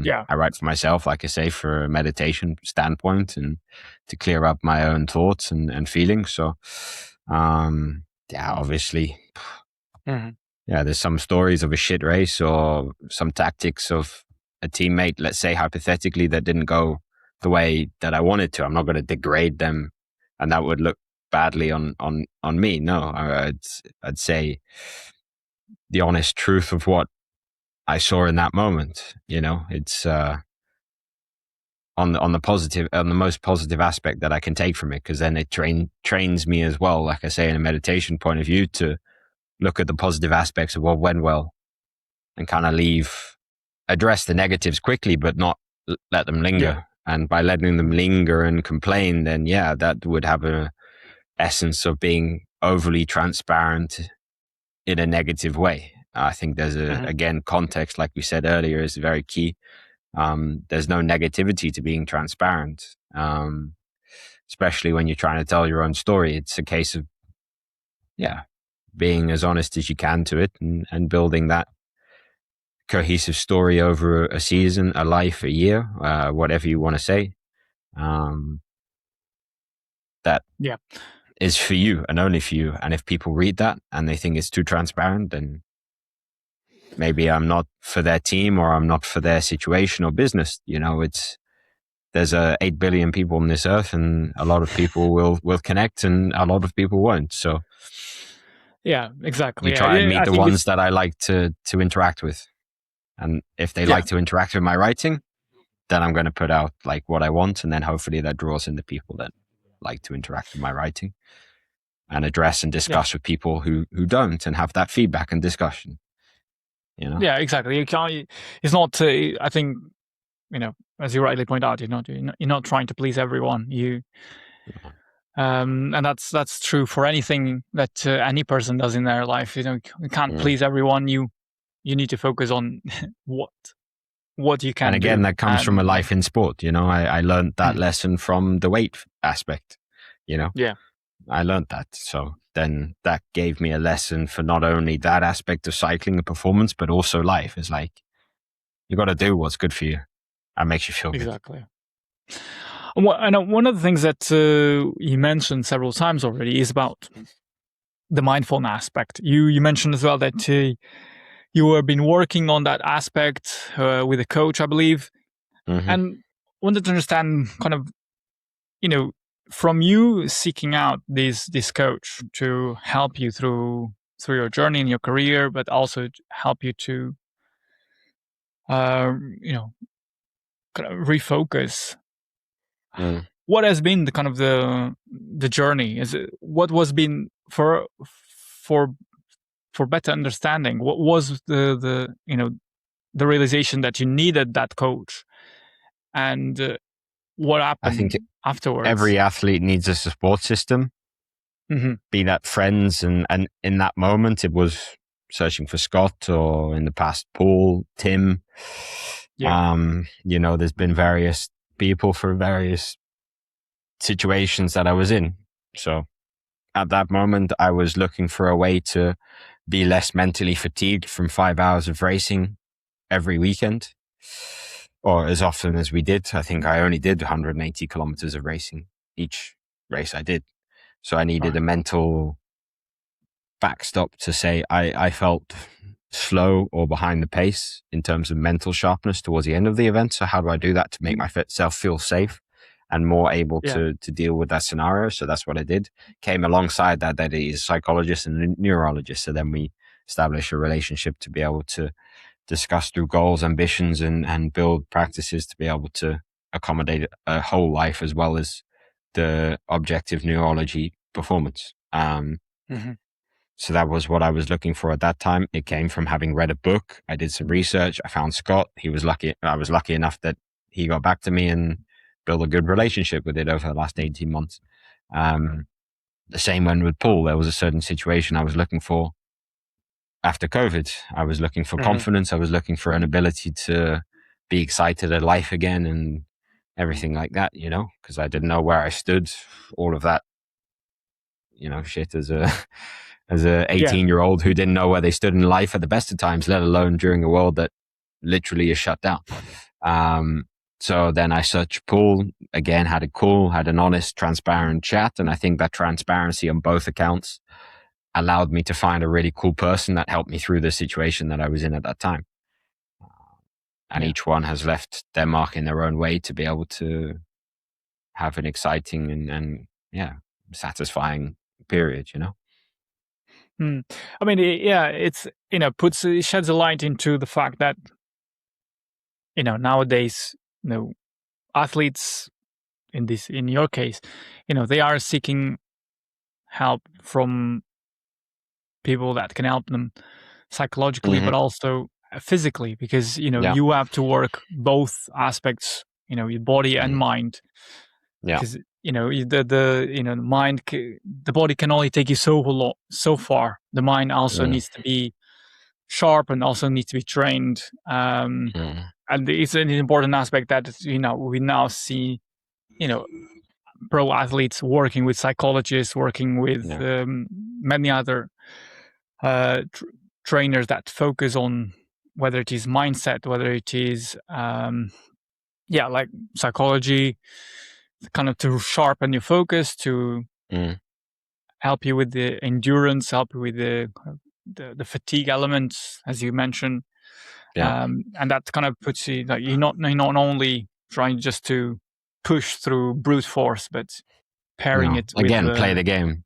Yeah. I write for myself, like I say, for a meditation standpoint and to clear up my own thoughts and feelings. So, yeah, obviously, Mhm. yeah, there's some stories of a shit race or some tactics of a teammate, let's say hypothetically, that didn't go the way that I wanted to, I'm not going to degrade them, and that would look badly on me. No, I'd say the honest truth of what I saw in that moment. It's on the positive, on the most positive aspect that I can take from it, because then it trains me as well, like I say, in a meditation point of view, to look at the positive aspects of what went well and kind of address the negatives quickly, but not let them linger. Yeah. And by letting them linger and complain, then that would have a essence of being overly transparent in a negative way. I think there's again, context, like we said earlier, is very key. There's no negativity to being transparent, especially when you're trying to tell your own story. It's a case of, being as honest as you can to it, and building that cohesive story over a season, a life, a year, whatever you want to say. That is for you and only for you. And if people read that and they think it's too transparent, then maybe I'm not for their team, or I'm not for their situation or business. There's 8 billion people on this earth, and a lot of people will connect, and a lot of people won't. So yeah, exactly. You try and meet the ones that I like to interact with. And if they like to interact with my writing, then I'm going to put out like what I want. And then hopefully that draws in the people that like to interact with my writing, and address and discuss with people who don't, and have that feedback and discussion. Yeah, exactly. You can't. It's not. I think, as you rightly point out, you're not trying to please everyone. And that's true for anything that any person does in their life. You can't please everyone. You need to focus on what you can. And again, do. that comes from a life in sport. I learned that lesson from the weight aspect. Yeah, I learned that. So then that gave me a lesson for not only that aspect of cycling and performance, but also life. Is like, you got to do what's good for you and makes you feel good. Exactly. And one of the things that you mentioned several times already is about the mindfulness aspect. You mentioned as well that you have been working on that aspect with a coach, I believe, and wanted to understand kind of, from you seeking out this coach to help you through your journey in your career, but also to help you to, kind of refocus. What has been the kind of the journey? Is it what was been for better understanding? What was the realization that you needed that coach, and what happened? I think afterwards? Every athlete needs a support system, be that friends, and in that moment it was searching for Scott, or in the past Paul, Tim. There's been various people for various situations that I was in. So at that moment, I was looking for a way to be less mentally fatigued from 5 hours of racing every weekend, or as often as we did. I think I only did 180 kilometers of racing each race I did. So I needed a mental backstop to say I felt slow or behind the pace in terms of mental sharpness towards the end of the event. So how do I do that to make myself feel safe and more able to deal with that scenario? So that's what I did. Came alongside that he's a psychologist and a neurologist. So then we established a relationship to be able to discuss through goals, ambitions, and build practices to be able to accommodate a whole life as well as the objective neurology performance. So that was what I was looking for at that time. It came from having read a book. I did some research. I found Scott. He was lucky. I was lucky enough that he got back to me and built a good relationship with it over the last 18 months. The same went with Paul. There was a certain situation I was looking for after COVID. I was looking for confidence. I was looking for an ability to be excited at life again and everything like that, because I didn't know where I stood. All of that, shit as a 18-year-old who didn't know where they stood in life at the best of times, let alone during a world that literally is shut down. So then I searched Paul again, had an honest, transparent chat. And I think that transparency on both accounts allowed me to find a really cool person that helped me through the situation that I was in at that time. and each one has left their mark in their own way to be able to have an exciting and satisfying period, you know. I mean, it's it sheds a light into the fact that nowadays, athletes in your case, they are seeking help from people that can help them psychologically, but also physically, because you have to work both aspects, your body and mind. Because the mind, the body can only take you so far. The mind also needs to be sharp and also needs to be trained. And it's an important aspect that we now see pro athletes working with psychologists, working with many other trainers that focus on whether it is mindset, whether it is like psychology, kind of to sharpen your focus, to help you with the endurance, help you with the fatigue elements, as you mentioned. And that kind of puts you like you're not only trying just to push through brute force, but pairing it with play the game.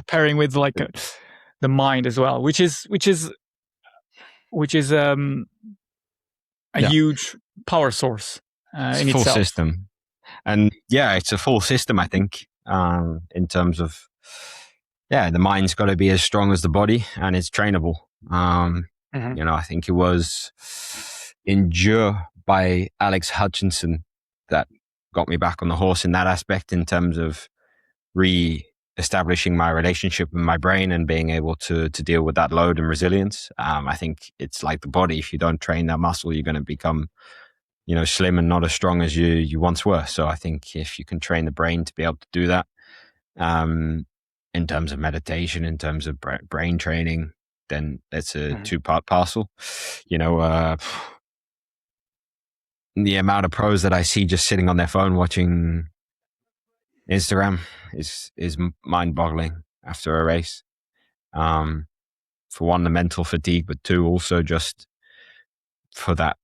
Pairing with like the mind as well, which is a huge power source in full itself. System. And it's a full system, I think, in terms of the mind's got to be as strong as the body, and it's trainable. I think it was Endure by Alex Hutchinson that got me back on the horse in that aspect, in terms of re-establishing my relationship with my brain and being able to deal with that load and resilience. I think it's like the body. If you don't train that muscle, you're going to become slim and not as strong as you once were. So I think if you can train the brain to be able to do that, in terms of meditation, in terms of brain training, then it's a two-part parcel. The amount of pros that I see just sitting on their phone watching Instagram is mind-boggling after a race. For one, the mental fatigue, but two, also just for that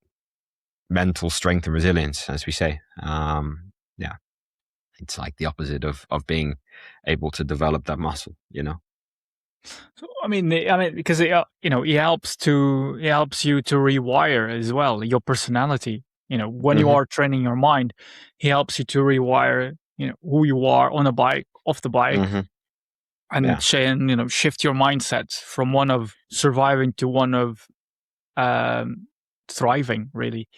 mental strength and resilience, as we say. It's like the opposite of being able to develop that muscle, So, I mean, because it helps you to rewire as well your personality. When you are training your mind, he helps you to rewire, who you are on a bike, off the bike, and shift your mindset from one of surviving to one of thriving, really.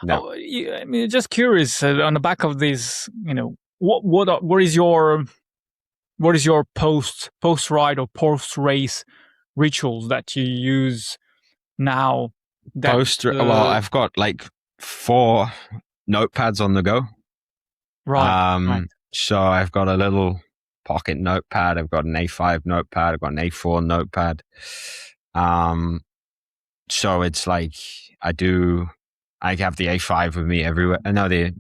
I mean, just curious, on the back of this, what is your post ride or post race rituals that you use now? I've got like 4 notepads on the go. Right. So I've got a little pocket notepad. I've got an A5 notepad. I've got an A4 notepad. So it's like I have the A5 with me everywhere. I know the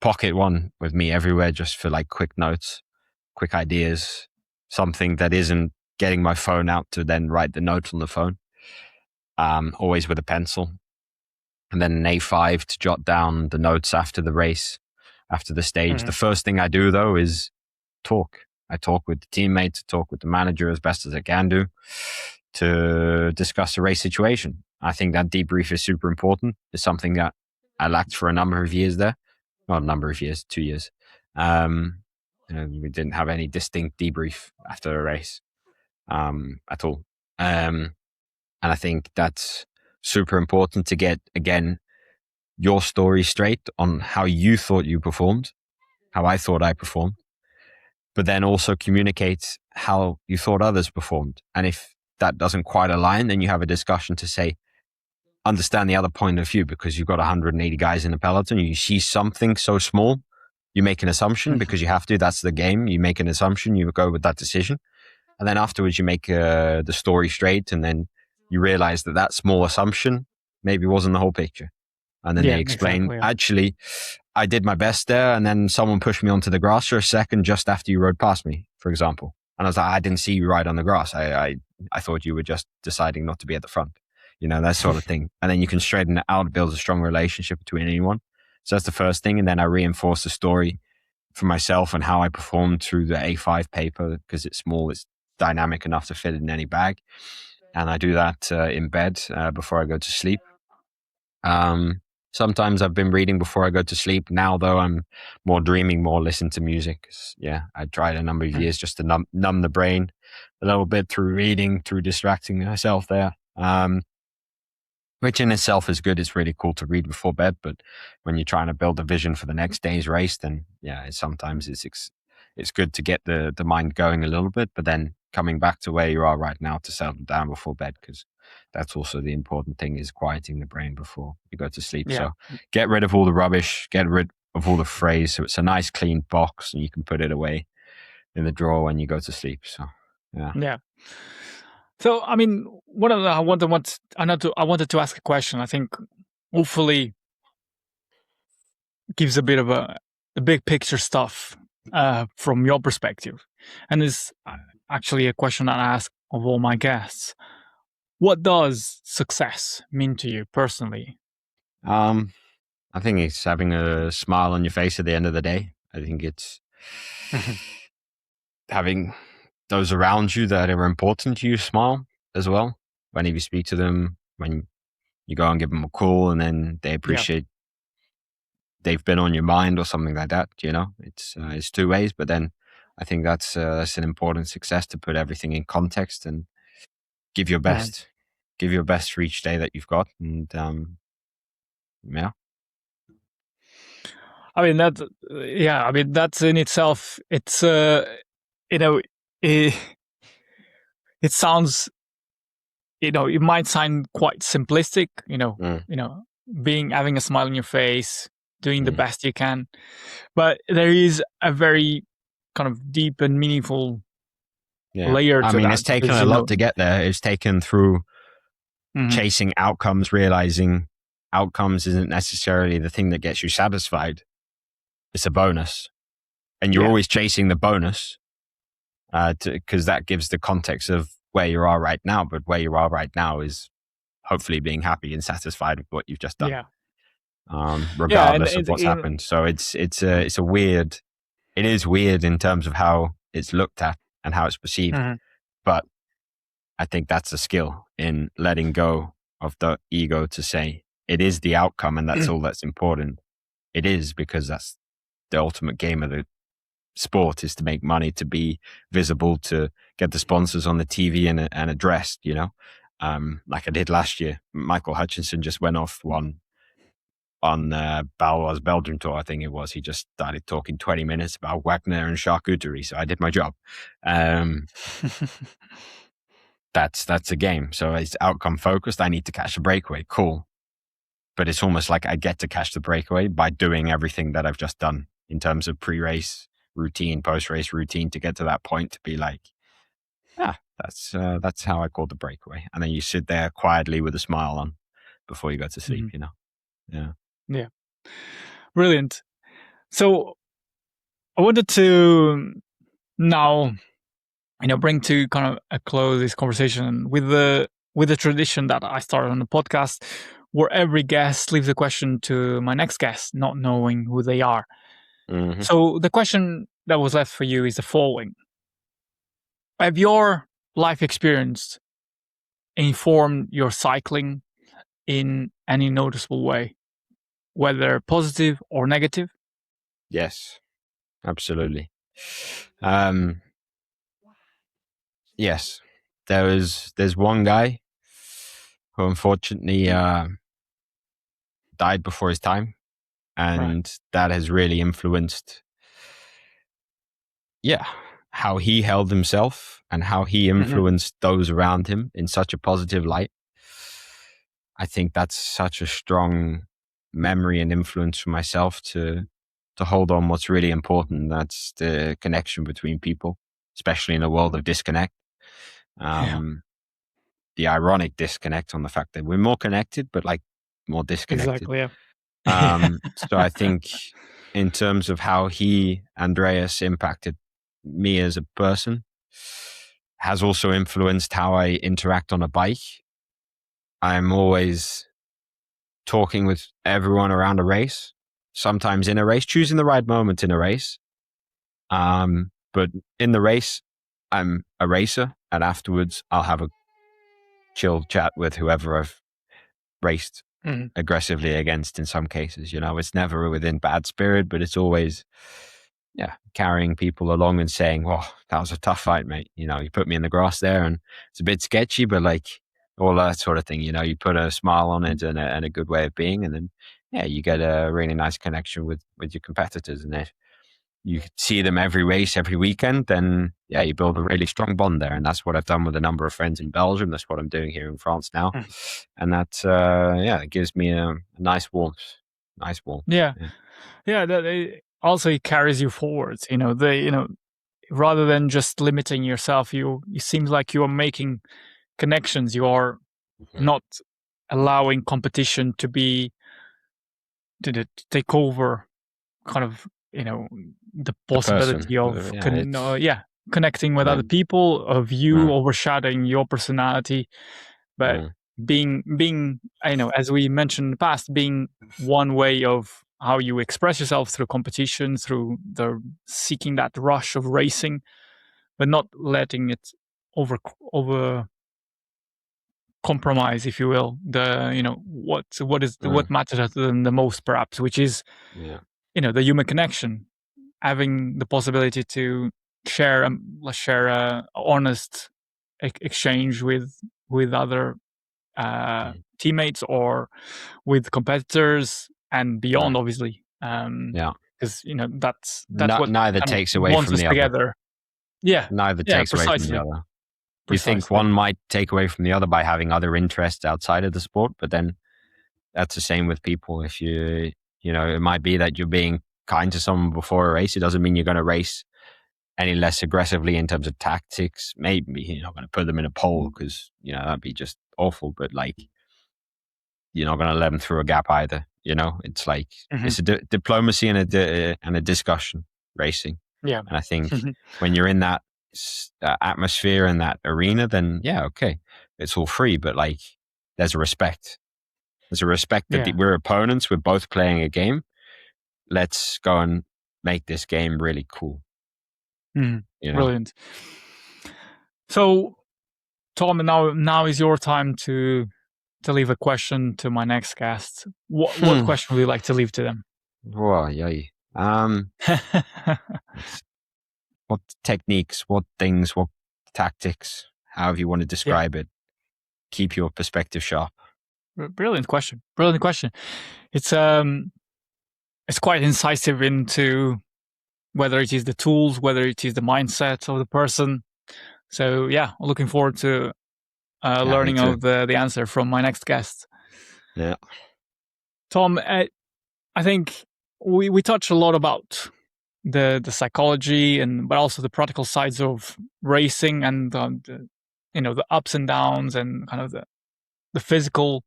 pocket one with me everywhere, just for like quick notes, quick ideas, something that isn't getting my phone out to then write the note on the phone. Always with a pencil. And then an A5 to jot down the notes after the race, after the stage. The first thing I do, though, is talk. I talk with the teammates, talk with the manager as best as I can do, to discuss the race situation. I think that debrief is super important. It's something that I lacked for a number of years there. Not a number of years, 2 years. And we didn't have any distinct debrief after a race at all. And I think that's super important to get, again, your story straight on how you thought you performed, how I thought I performed, but then also communicate how you thought others performed. And if that doesn't quite align, then you have a discussion to say, understand the other point of view, because you've got 180 guys in the peloton. You see something so small, you make an assumption because you have to. That's the game. You make an assumption, you go with that decision. And then afterwards you make the story straight, and then you realize that small assumption maybe wasn't the whole picture. And then they explain, actually, I did my best there, and then someone pushed me onto the grass for a second just after you rode past me, for example. And I was like, I didn't see you ride on the grass. I thought you were just deciding not to be at the front. that sort of thing. And then you can straighten it out, build a strong relationship between anyone. So that's the first thing. And then I reinforce the story for myself and how I performed through the A5 paper, because it's small, it's dynamic enough to fit in any bag. And I do that in bed before I go to sleep. Sometimes I've been reading before I go to sleep. Now, though, I'm more dreaming, more listen to music. Yeah, I tried a number of years just to numb the brain a little bit through reading, through distracting myself there. Which in itself is good. It's really cool to read before bed, but when you're trying to build a vision for the next day's race, then yeah, sometimes it's good to get the mind going a little bit, but then coming back to where you are right now to settle down before bed, because that's also the important thing, is quieting the brain before you go to sleep. Yeah. So get rid of all the rubbish, get rid of all the phrase, so it's a nice clean box and you can put it away in the drawer when you go to sleep. So yeah. So, I mean, I wanted to ask a question. I think hopefully gives a bit of the big picture stuff from your perspective, and is actually a question that I ask of all my guests. What does success mean to you personally? I think it's having a smile on your face at the end of the day. I think it's having those around you that are important to you smile as well. Whenever you speak to them, when you go and give them a call and then they appreciate they've been on your mind or something like that, it's two ways. But then I think that's an important success, to put everything in context and give your best, for each day that you've got. And yeah. I mean, that's in itself, it's, it sounds, it might sound quite simplistic, having a smile on your face, doing the best you can, but there is a very kind of deep and meaningful layer to that. I mean, it's taken a lot to get there. It's taken through chasing outcomes, realizing outcomes isn't necessarily the thing that gets you satisfied. It's a bonus. And you're always chasing the bonus because that gives the context of where you are right now. But where you are right now is hopefully being happy and satisfied with what you've just done. Yeah. Regardless of what's happened. So it is weird in terms of how it's looked at and how it's perceived. But I think that's a skill in letting go of the ego to say it is the outcome and that's all that's important. It is, because that's the ultimate game of the sport, is to make money, to be visible, to get the sponsors on the TV and addressed, like I did last year. Michael Hutchinson just went off one on Balois Belgium tour, I think it was. He just started talking 20 minutes about Wagner and charcuterie. So I did my job. That's a game. So it's outcome focused. I need to catch the breakaway. Cool. But it's almost like I get to catch the breakaway by doing everything that I've just done in terms of pre-race routine, post-race routine, to get to that point, to be like, that's how I called the breakaway. And then you sit there quietly with a smile on before you go to sleep, Yeah. Brilliant. So I wanted to now, bring to kind of a close this conversation with the tradition that I started on the podcast, where every guest leaves a question to my next guest, not knowing who they are. So the question that was left for you is the following: have your life experience informed your cycling in any noticeable way, whether positive or negative? Yes, absolutely. Yes, there's one guy who unfortunately died before his time, and that has really influenced how he held himself and how he influenced those around him in such a positive light. I think that's such a strong memory and influence for myself to hold on what's really important. That's the connection between people, especially in a world of disconnect. The ironic disconnect on the fact that we're more connected, but like more disconnected. Exactly, yeah. So I think in terms of how Andreas, impacted me as a person, has also influenced how I interact on a bike. I'm always talking with everyone around a race, sometimes in a race, choosing the right moment in a race. But in the race, I'm a racer, and afterwards I'll have a chill chat with whoever I've raced aggressively against. In some cases, it's never within bad spirit, but it's always, carrying people along and saying, "Well, that was a tough fight, mate. You put me in the grass there, and it's a bit sketchy, but like all that sort of thing. You put a smile on it and a good way of being, and then you get a really nice connection with your competitors, and if you see them every race, every weekend, then you build a really strong bond there. And that's what I've done with a number of friends in Belgium. That's what I'm doing here in France now. And that, it gives me a nice warmth. Yeah. It carries you forwards, rather than just limiting yourself, it seems like you are making connections. You are not allowing competition to take over kind of, the possibility of connecting with other people, of you overshadowing your personality, but being as we mentioned in the past, being one way of how you express yourself through competition, through the seeking that rush of racing, but not letting it over compromise, if you will, what matters the most, perhaps, which is the human connection, having the possibility to share a honest exchange with other teammates or with competitors and beyond, obviously. Because that's what neither takes away from the together. other. Neither takes away from the other. You think one might take away from the other by having other interests outside of the sport, but then that's the same with people. If it might be that you're being kind to someone before a race. It doesn't mean you're going to race any less aggressively in terms of tactics. Maybe you're not going to put them in a pole because, that'd be just awful, but like, you're not going to let them through a gap either. It's like, it's a diplomacy and a discussion racing. Yeah. And I think when you're in that atmosphere and that arena, then okay, it's all free, but like there's a respect. There's a respect that we're opponents. We're both playing a game. Let's go and make this game really cool. Brilliant. So, Tom, now is your time to leave a question to my next guest. What question would you like to leave to them? Whoa, yay. What techniques, what things, what tactics, however you want to describe it, keep your perspective sharp? Brilliant question. It's quite incisive into whether it is the tools, whether it is the mindset of the person. So I'm looking forward to learning of the answer from my next guest. Yeah. Tom, I think we touch a lot about the psychology but also the practical sides of racing and the ups and downs and kind of the physical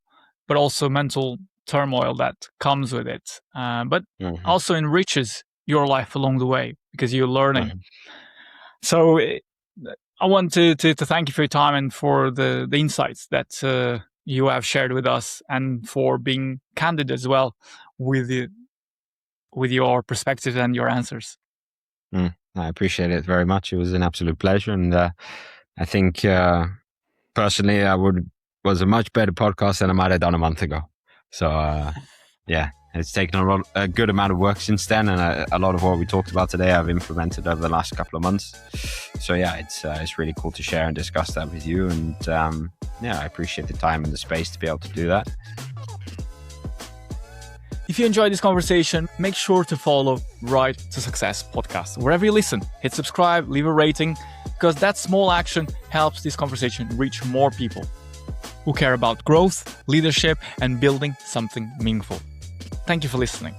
but also mental turmoil that comes with it, but also enriches your life along the way because you're learning. So I want to thank you for your time and for the insights that you have shared with us, and for being candid as well with your perspectives and your answers. I appreciate it very much. It was an absolute pleasure, and I think personally was a much better podcast than I might have done a month ago. So it's taken a good amount of work since then, and a lot of what we talked about today I've implemented over the last couple of months. So it's really cool to share and discuss that with you, and I appreciate the time and the space to be able to do that. If you enjoyed this conversation, make sure to follow Ride to Success podcast. Wherever you listen, hit subscribe, leave a rating, because that small action helps this conversation reach more people who care about growth, leadership, and building something meaningful. Thank you for listening.